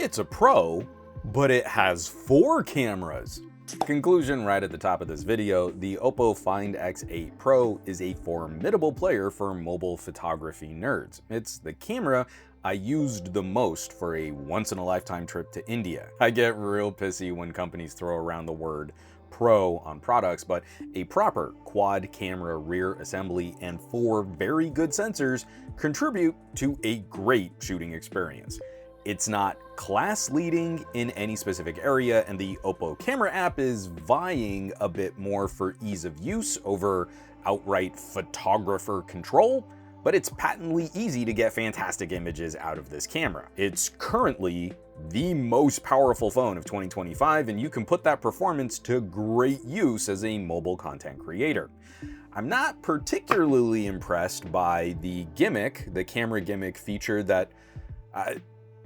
It's a Pro, but it has 4 cameras. Conclusion right at the top of this video, the Oppo Find X8 Pro is a formidable player for mobile photography nerds. It's the camera I used the most for a once-in-a-lifetime trip to India. I get real pissy when companies throw around the word Pro on products, but a proper quad camera rear assembly and 4 very good sensors contribute to a great shooting experience. It's not class leading in any specific area, and the Oppo camera app is vying a bit more for ease of use over outright photographer control, but it's patently easy to get fantastic images out of this camera. It's currently the most powerful phone of 2025, and you can put that performance to great use as a mobile content creator. I'm not particularly impressed by the gimmick, the camera gimmick feature that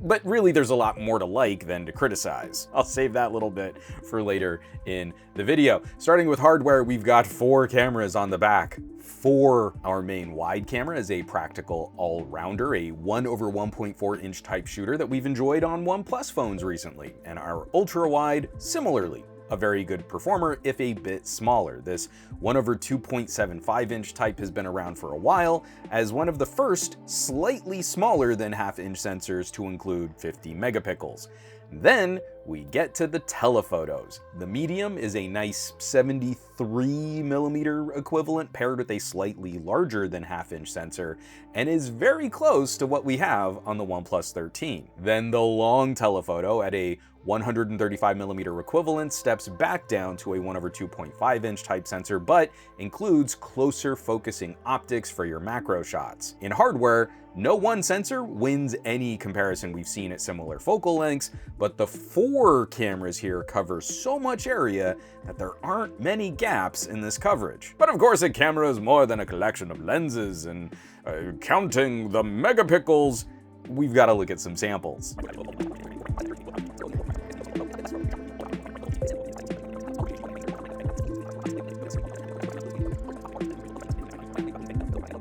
but really there's a lot more to like than to criticize. I'll save that little bit for later in the video. Starting with hardware, we've got 4 cameras on the back. Our main wide camera is a practical all-rounder, a 1/1.4 inch type shooter that we've enjoyed on OnePlus phones recently, and our ultra-wide, similarly, a very good performer, if a bit smaller. This 1/2.75 inch type has been around for a while, as one of the first slightly smaller than half-inch sensors to include 50 megapixels. Then we get to the telephotos. The medium is a nice 73mm equivalent paired with a slightly larger than half-inch sensor, and is very close to what we have on the OnePlus 13. Then the long telephoto at a 135mm equivalent steps back down to a 1/2.5 inch type sensor, but includes closer focusing optics for your macro shots. In hardware, no one sensor wins any comparison we've seen at similar focal lengths, but the 4 cameras here cover so much area that there aren't many gaps in this coverage. But of course, a camera is more than a collection of lenses, and counting the megapixels, we've got to look at some samples.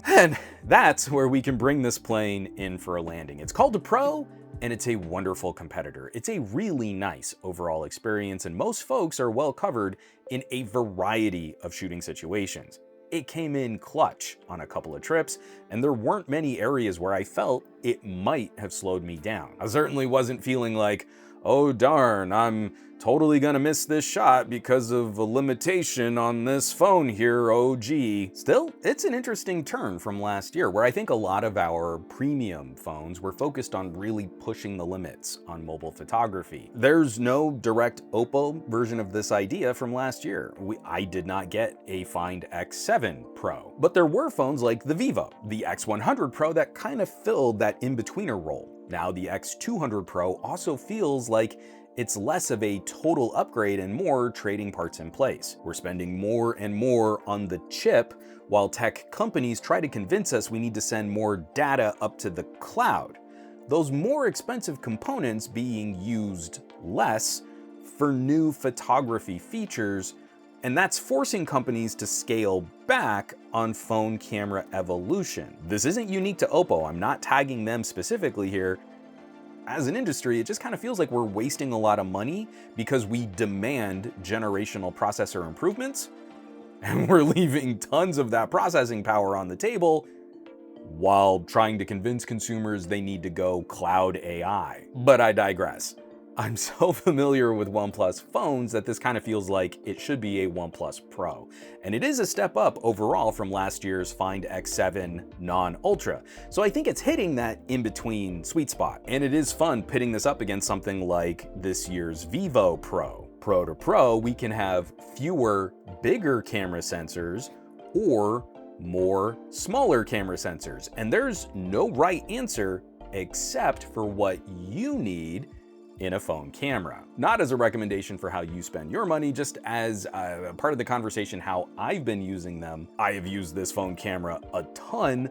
And that's where we can bring this plane in for a landing. It's called a Pro, and it's a wonderful competitor. It's a really nice overall experience, and most folks are well covered in a variety of shooting situations. It came in clutch on a couple of trips, and there weren't many areas where I felt it might have slowed me down. I certainly wasn't feeling like, oh darn, I'm totally gonna miss this shot because of a limitation on this phone here, oh gee. Still, it's an interesting turn from last year, where I think a lot of our premium phones were focused on really pushing the limits on mobile photography. There's no direct Oppo version of this idea from last year. I did not get a Find X7 Pro, but there were phones like the Vivo, the X100 Pro that kind of filled that in-betweener role. Now the X200 Pro also feels like it's less of a total upgrade and more trading parts in place. We're spending more and more on the chip, while tech companies try to convince us we need to send more data up to the cloud. Those more expensive components being used less for new photography features, and that's forcing companies to scale back on phone camera evolution. This isn't unique to Oppo. I'm not tagging them specifically here. As an industry, it just kind of feels like we're wasting a lot of money because we demand generational processor improvements, and we're leaving tons of that processing power on the table while trying to convince consumers they need to go cloud AI. But I digress. I'm so familiar with OnePlus phones that this kind of feels like it should be a OnePlus Pro. And it is a step up overall from last year's Find X7 non-Ultra. So I think it's hitting that in-between sweet spot. And it is fun pitting this up against something like this year's Vivo Pro. Pro to Pro, we can have fewer, bigger camera sensors or more smaller camera sensors. And there's no right answer except for what you need in a phone camera. Not as a recommendation for how you spend your money, just as a part of the conversation how I've been using them. I have used this phone camera a ton,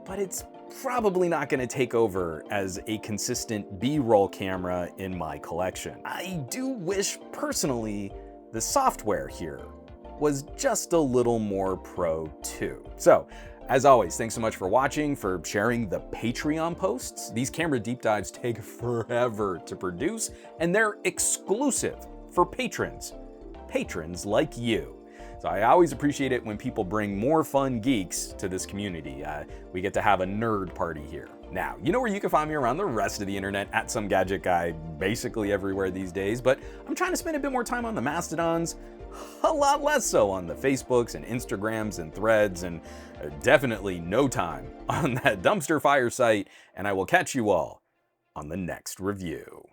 but it's probably not gonna take over as a consistent B-roll camera in my collection. I do wish personally the software here was just a little more pro too. So As always, thanks so much for watching, for sharing the Patreon posts. These camera deep dives take forever to produce, and they're exclusive for patrons. Patrons like you. So I always appreciate it when people bring more fun geeks to this community. We get to have a nerd party here. Now, you know where you can find me around the rest of the internet, at SomeGadgetGuy, basically everywhere these days, but I'm trying to spend a bit more time on the Mastodons, a lot less so on the Facebooks and Instagrams and Threads, and definitely no time on that dumpster fire site, and I will catch you all on the next review.